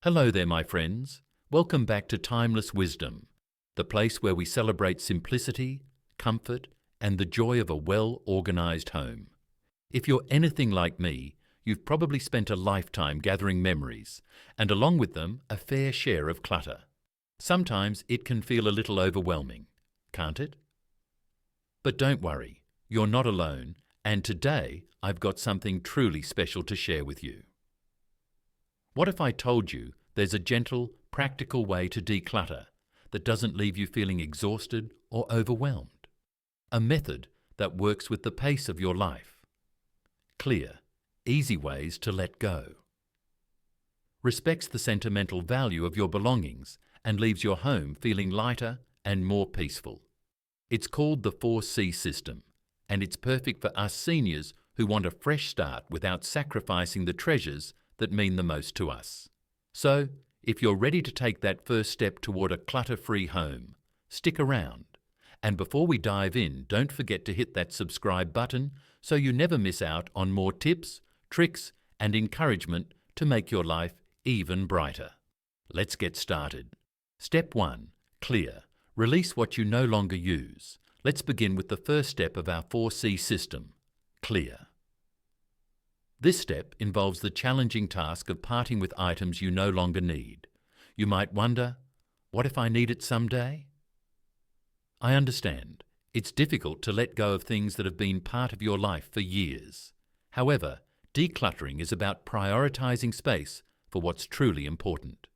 Hello there, my friends. Welcome back to Timeless Wisdom, the place where we celebrate simplicity, comfort, and the joy of a well-organized home. If you're anything like me, you've probably spent a lifetime gathering memories, and along with them, a fair share of clutter. Sometimes it can feel a little overwhelming, can't it? But don't worry, you're not alone, and today I've got something truly special to share with you. What if I told you there's a gentle, practical way to declutter that doesn't leave you feeling exhausted or overwhelmed? A method that works with the pace of your life. Clear, easy ways to let go. Respects the sentimental value of your belongings and leaves your home feeling lighter and more peaceful. It's called the 4C system, and it's perfect for us seniors who want a fresh start without sacrificing the treasures that mean the most to us. So, if you're ready to take that first step toward a clutter-free home, stick around. And before we dive in, don't forget to hit that subscribe button so you never miss out on more tips, tricks, and encouragement to make your life even brighter. Let's get started. Step 1. Clear. Release what you no longer use. Let's begin with the first step of our 4C system. Clear. This step involves the challenging task of parting with items you no longer need. You might wonder, what if I need it someday? I understand. It's difficult to let go of things that have been part of your life for years. However, decluttering is about prioritizing space for what's truly important.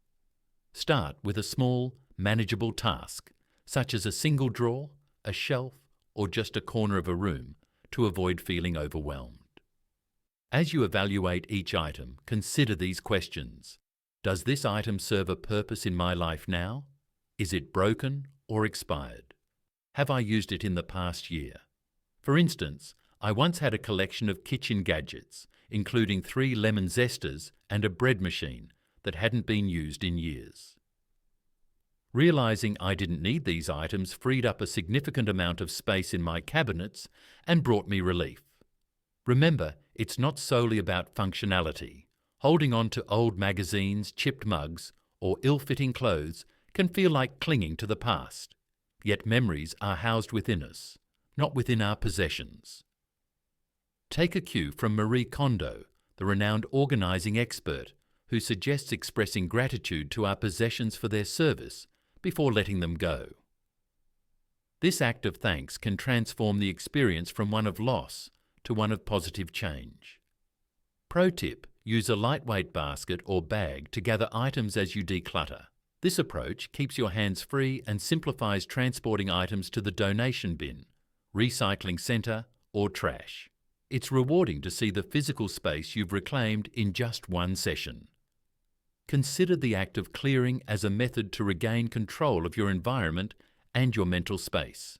Start with a small, manageable task, such as a single drawer, a shelf, or just a corner of a room, to avoid feeling overwhelmed. As you evaluate each item, consider these questions. Does this item serve a purpose in my life now? Is it broken or expired? Have I used it in the past year? For instance, I once had a collection of kitchen gadgets, including 3 lemon zesters and a bread machine that hadn't been used in years. Realizing I didn't need these items freed up a significant amount of space in my cabinets and brought me relief. Remember, it's not solely about functionality. Holding on to old magazines, chipped mugs, or ill-fitting clothes can feel like clinging to the past. Yet memories are housed within us, not within our possessions. Take a cue from Marie Kondo, the renowned organizing expert, who suggests expressing gratitude to our possessions for their service before letting them go. This act of thanks can transform the experience from one of loss to one of positive change. Pro tip: use a lightweight basket or bag to gather items as you declutter. This approach keeps your hands free and simplifies transporting items to the donation bin, recycling centre, or trash. It's rewarding to see the physical space you've reclaimed in just one session. Consider the act of clearing as a method to regain control of your environment and your mental space.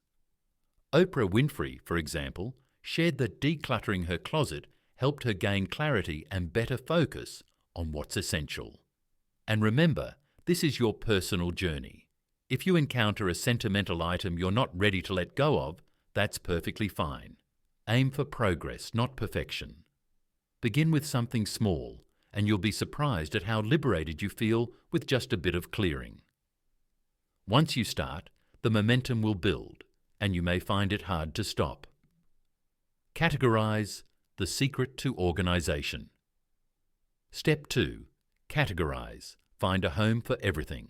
Oprah Winfrey, for example, shared that decluttering her closet helped her gain clarity and better focus on what's essential. And remember, this is your personal journey. If you encounter a sentimental item you're not ready to let go of, that's perfectly fine. Aim for progress, not perfection. Begin with something small, and you'll be surprised at how liberated you feel with just a bit of clearing. Once you start, the momentum will build, and you may find it hard to stop. Categorize, the secret to organization. Step 2. Categorize. Find a home for everything.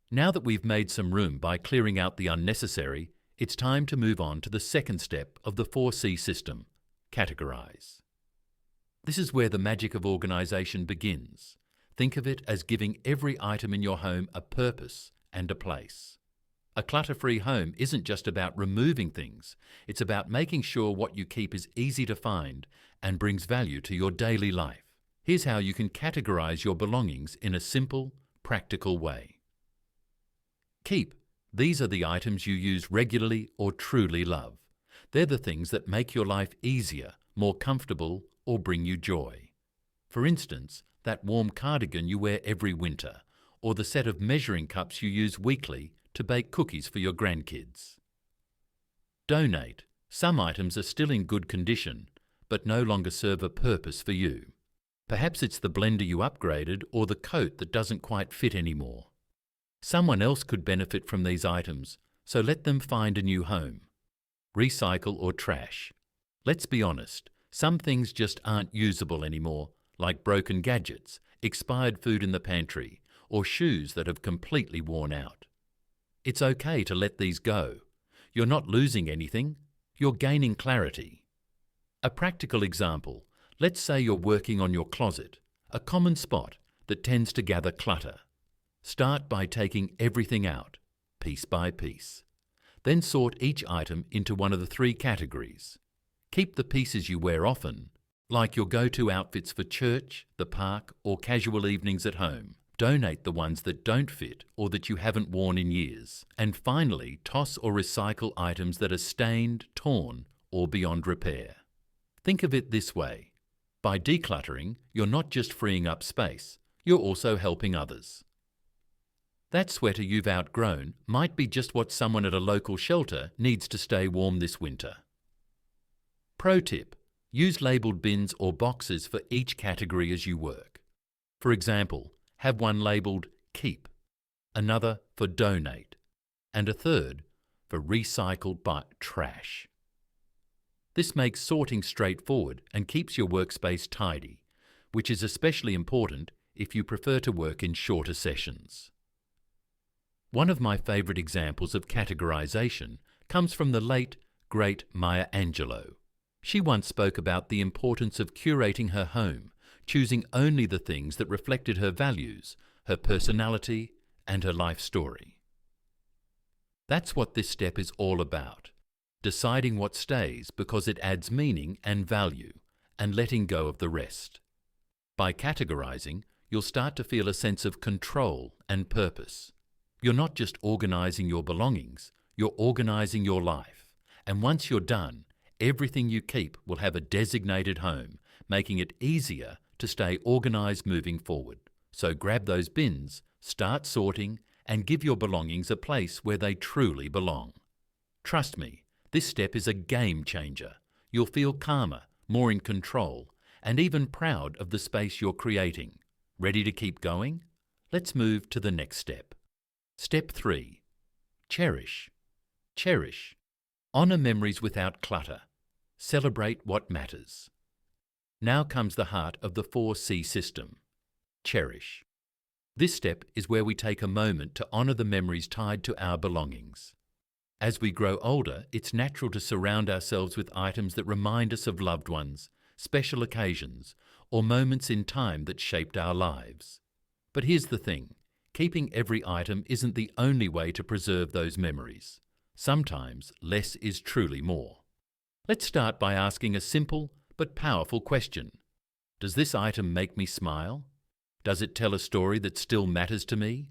Now that we've made some room by clearing out the unnecessary, it's time to move on to the second step of the 4C system, categorize. This is where the magic of organization begins. Think of it as giving every item in your home a purpose and a place. A clutter-free home isn't just about removing things, it's about making sure what you keep is easy to find and brings value to your daily life. Here's how you can categorize your belongings in a simple, practical way. Keep. These are the items you use regularly or truly love. They're the things that make your life easier, more comfortable, or bring you joy. For instance, that warm cardigan you wear every winter, or the set of measuring cups you use weekly to bake cookies for your grandkids. Donate. Some items are still in good condition, but no longer serve a purpose for you. Perhaps it's the blender you upgraded or the coat that doesn't quite fit anymore. Someone else could benefit from these items, so let them find a new home. Recycle or trash. Let's be honest, some things just aren't usable anymore, like broken gadgets, expired food in the pantry, or shoes that have completely worn out. It's okay to let these go. You're not losing anything, you're gaining clarity. A practical example, let's say you're working on your closet, a common spot that tends to gather clutter. Start by taking everything out, piece by piece. Then sort each item into one of the 3 categories. Keep the pieces you wear often, like your go-to outfits for church, the park, or casual evenings at home. Donate the ones that don't fit or that you haven't worn in years. And finally, toss or recycle items that are stained, torn, or beyond repair. Think of it this way. By decluttering, you're not just freeing up space, you're also helping others. That sweater you've outgrown might be just what someone at a local shelter needs to stay warm this winter. Pro tip: use labelled bins or boxes for each category as you work. For example, have one labelled Keep, another for Donate, and a third for Recycle but Trash. This makes sorting straightforward and keeps your workspace tidy, which is especially important if you prefer to work in shorter sessions. One of my favourite examples of categorization comes from the late, great Maya Angelou. She once spoke about the importance of curating her home, choosing only the things that reflected her values, her personality, and her life story. That's what this step is all about, deciding what stays because it adds meaning and value, and letting go of the rest. By categorizing, you'll start to feel a sense of control and purpose. You're not just organizing your belongings, you're organizing your life. And once you're done, everything you keep will have a designated home, making it easier to stay organized moving forward. So grab those bins, start sorting, and give your belongings a place where they truly belong. Trust me, this step is a game changer. You'll feel calmer, more in control, and even proud of the space you're creating. Ready to keep going? Let's move to the next step. Step 3. Cherish. Cherish. Honour memories without clutter. Celebrate what matters. Now comes the heart of the 4C system. Cherish. This step is where we take a moment to honour the memories tied to our belongings. As we grow older, it's natural to surround ourselves with items that remind us of loved ones, special occasions, or moments in time that shaped our lives. But here's the thing. Keeping every item isn't the only way to preserve those memories. Sometimes less is truly more. Let's start by asking a simple but powerful question. Does this item make me smile? Does it tell a story that still matters to me?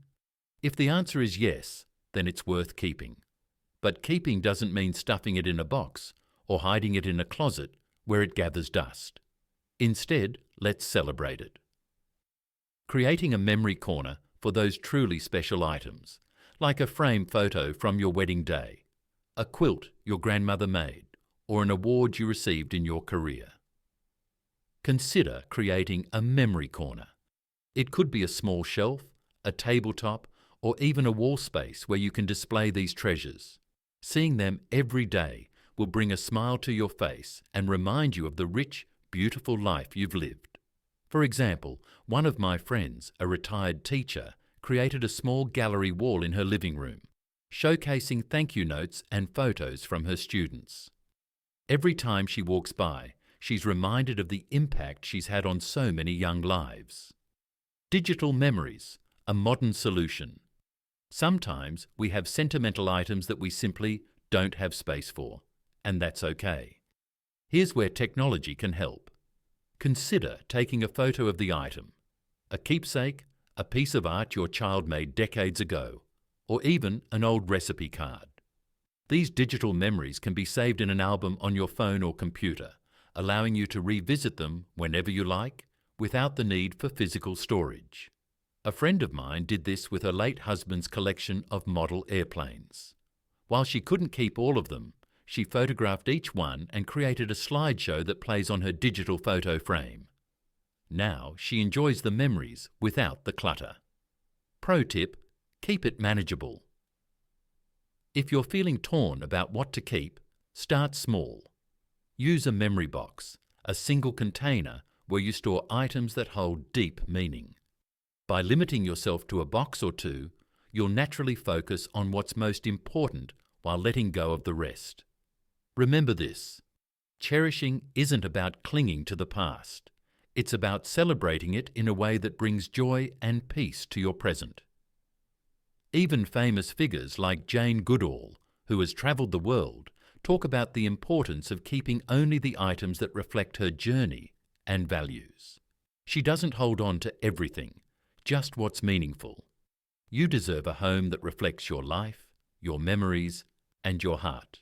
If the answer is yes, then it's worth keeping. But keeping doesn't mean stuffing it in a box or hiding it in a closet where it gathers dust. Instead, let's celebrate it. Creating a memory corner for those truly special items, like a framed photo from your wedding day, a quilt your grandmother made, or an award you received in your career. Consider creating a memory corner. It could be a small shelf, a tabletop, or even a wall space where you can display these treasures. Seeing them every day will bring a smile to your face and remind you of the rich, beautiful life you've lived. For example, one of my friends, a retired teacher, created a small gallery wall in her living room, showcasing thank you notes and photos from her students. Every time she walks by, she's reminded of the impact she's had on so many young lives. Digital memories, a modern solution. Sometimes we have sentimental items that we simply don't have space for, and that's okay. Here's where technology can help. Consider taking a photo of the item, a keepsake, a piece of art your child made decades ago, or even an old recipe card. These digital memories can be saved in an album on your phone or computer, allowing you to revisit them whenever you like, without the need for physical storage. A friend of mine did this with her late husband's collection of model airplanes. While she couldn't keep all of them, she photographed each one and created a slideshow that plays on her digital photo frame. Now she enjoys the memories without the clutter. Pro tip: keep it manageable. If you're feeling torn about what to keep, start small. Use a memory box, a single container where you store items that hold deep meaning. By limiting yourself to a box or two, you'll naturally focus on what's most important while letting go of the rest. Remember this: cherishing isn't about clinging to the past. It's about celebrating it in a way that brings joy and peace to your present. Even famous figures like Jane Goodall, who has travelled the world, talk about the importance of keeping only the items that reflect her journey and values. She doesn't hold on to everything, just what's meaningful. You deserve a home that reflects your life, your memories, and your heart.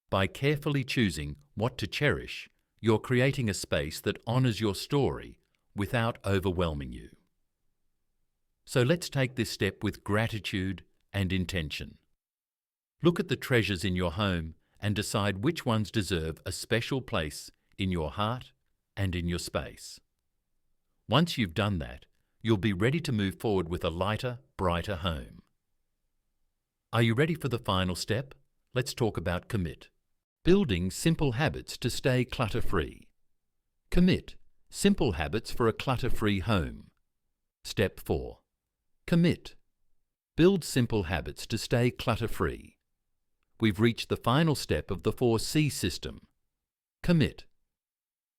By carefully choosing what to cherish, you're creating a space that honours your story without overwhelming you. So let's take this step with gratitude and intention. Look at the treasures in your home and decide which ones deserve a special place in your heart and in your space. Once you've done that, you'll be ready to move forward with a lighter, brighter home. Are you ready for the final step? Let's talk about commit. Building simple habits to stay clutter-free. Commit. Simple habits for a clutter-free home. Step 4. Commit. Build simple habits to stay clutter-free. We've reached the final step of the 4C system. Commit.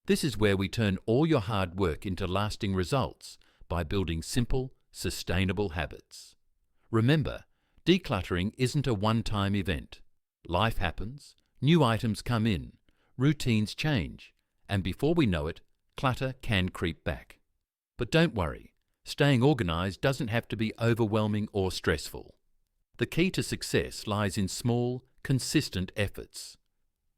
This is where we turn all your hard work into lasting results by building simple, sustainable habits. Remember, decluttering isn't a one-time event. Life happens, new items come in, routines change, and before we know it, clutter can creep back. But don't worry, staying organised doesn't have to be overwhelming or stressful. The key to success lies in small, consistent efforts.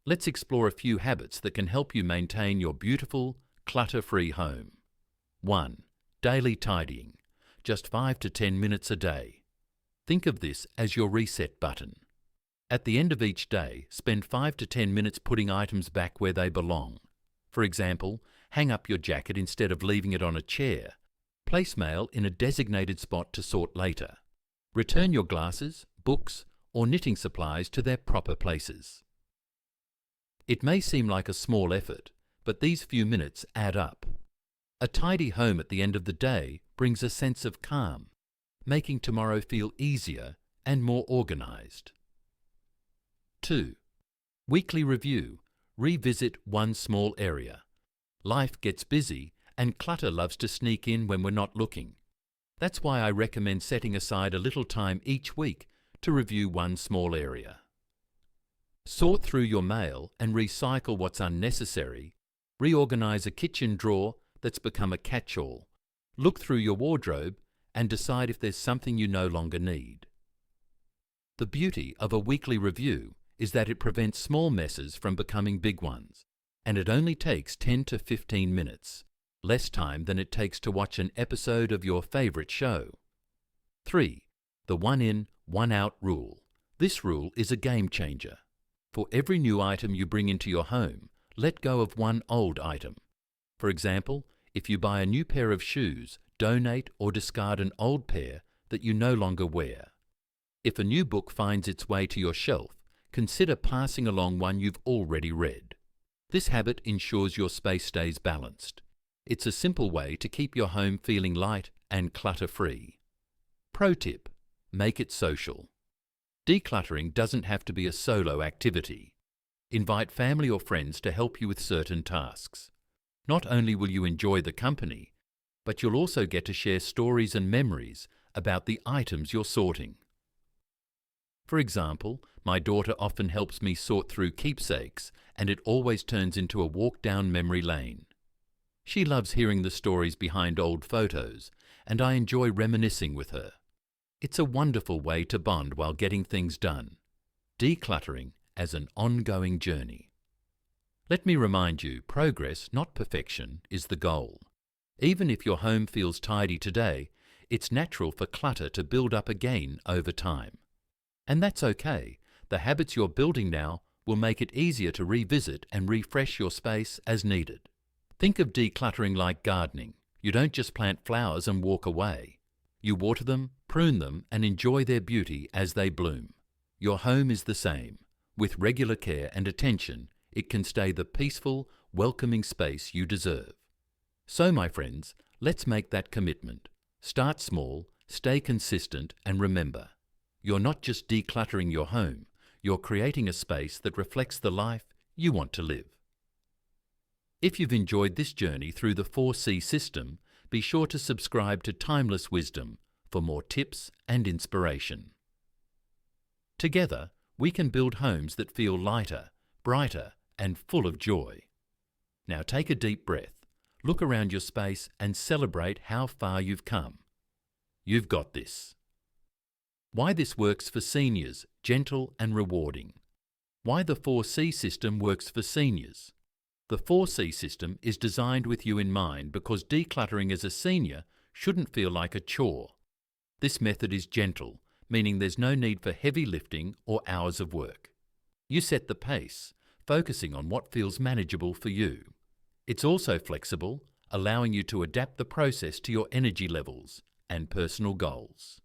Let's explore a few habits that can help you maintain your beautiful, clutter-free home. 1. Daily tidying. Just 5 to 10 minutes a day. Think of this as your reset button. At the end of each day, spend 5 to 10 minutes putting items back where they belong. For example, hang up your jacket instead of leaving it on a chair. Place mail in a designated spot to sort later. Return your glasses, books, or knitting supplies to their proper places. It may seem like a small effort, but these few minutes add up. A tidy home at the end of the day brings a sense of calm, making tomorrow feel easier and more organised. 2. Weekly review. Revisit one small area. Life gets busy and clutter loves to sneak in when we're not looking. That's why I recommend setting aside a little time each week to review one small area. Sort through your mail and recycle what's unnecessary. Reorganise a kitchen drawer that's become a catch-all. Look through your wardrobe and decide if there's something you no longer need. The beauty of a weekly review is that it prevents small messes from becoming big ones, and it only takes 10 to 15 minutes, less time than it takes to watch an episode of your favourite show. 3. The one in, one out rule. This rule is a game changer. For every new item you bring into your home, let go of one old item. For example, if you buy a new pair of shoes, donate or discard an old pair that you no longer wear. If a new book finds its way to your shelf, consider passing along one you've already read. This habit ensures your space stays balanced. It's a simple way to keep your home feeling light and clutter-free. Pro tip: make it social. Decluttering doesn't have to be a solo activity. Invite family or friends to help you with certain tasks. Not only will you enjoy the company, but you'll also get to share stories and memories about the items you're sorting. For example, my daughter often helps me sort through keepsakes, and it always turns into a walk down memory lane. She loves hearing the stories behind old photos, and I enjoy reminiscing with her. It's a wonderful way to bond while getting things done. Decluttering as an ongoing journey. Let me remind you, progress, not perfection, is the goal. Even if your home feels tidy today, it's natural for clutter to build up again over time. And that's okay. The habits you're building now will make it easier to revisit and refresh your space as needed. Think of decluttering like gardening. You don't just plant flowers and walk away. You water them, prune them, and enjoy their beauty as they bloom. Your home is the same. With regular care and attention, it can stay the peaceful, welcoming space you deserve. So, my friends, let's make that commitment. Start small, stay consistent, and remember, you're not just decluttering your home, you're creating a space that reflects the life you want to live. If you've enjoyed this journey through the 4C system, be sure to subscribe to Timeless Wisdom for more tips and inspiration. Together, we can build homes that feel lighter, brighter, and full of joy. Now take a deep breath, look around your space, and celebrate how far you've come. You've got this. Why this works for seniors, gentle and rewarding. Why the 4C system works for seniors. The 4C system is designed with you in mind because decluttering as a senior shouldn't feel like a chore. This method is gentle, meaning there's no need for heavy lifting or hours of work. You set the pace, focusing on what feels manageable for you. It's also flexible, allowing you to adapt the process to your energy levels and personal goals.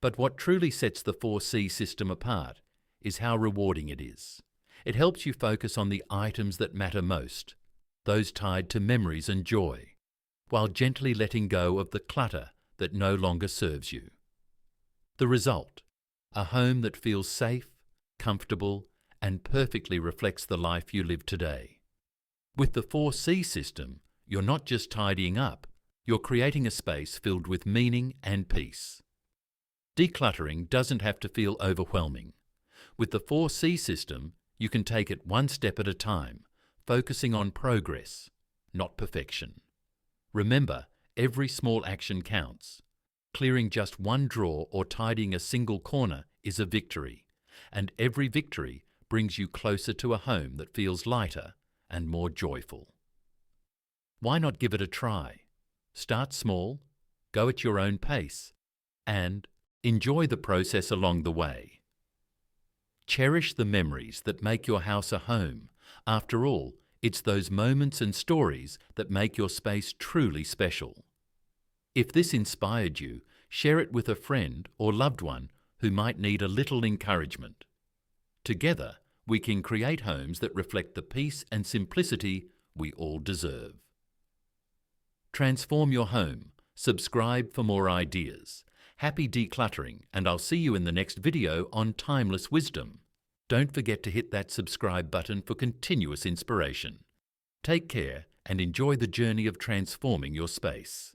But what truly sets the 4C system apart is how rewarding it is. It helps you focus on the items that matter most, those tied to memories and joy, while gently letting go of the clutter that no longer serves you. The result: a home that feels safe, comfortable, and perfectly reflects the life you live today. With the 4C system, you're not just tidying up, you're creating a space filled with meaning and peace. Decluttering doesn't have to feel overwhelming. With the 4C system, you can take it one step at a time, focusing on progress, not perfection. Remember, every small action counts. Clearing just one drawer or tidying a single corner is a victory, and every victory brings you closer to a home that feels lighter and more joyful. Why not give it a try? Start small, go at your own pace, and enjoy the process along the way. Cherish the memories that make your house a home. After all, it's those moments and stories that make your space truly special. If this inspired you, share it with a friend or loved one who might need a little encouragement. Together, we can create homes that reflect the peace and simplicity we all deserve. Transform your home. Subscribe for more ideas. Happy decluttering, and I'll see you in the next video on Timeless Wisdom. Don't forget to hit that subscribe button for continuous inspiration. Take care and enjoy the journey of transforming your space.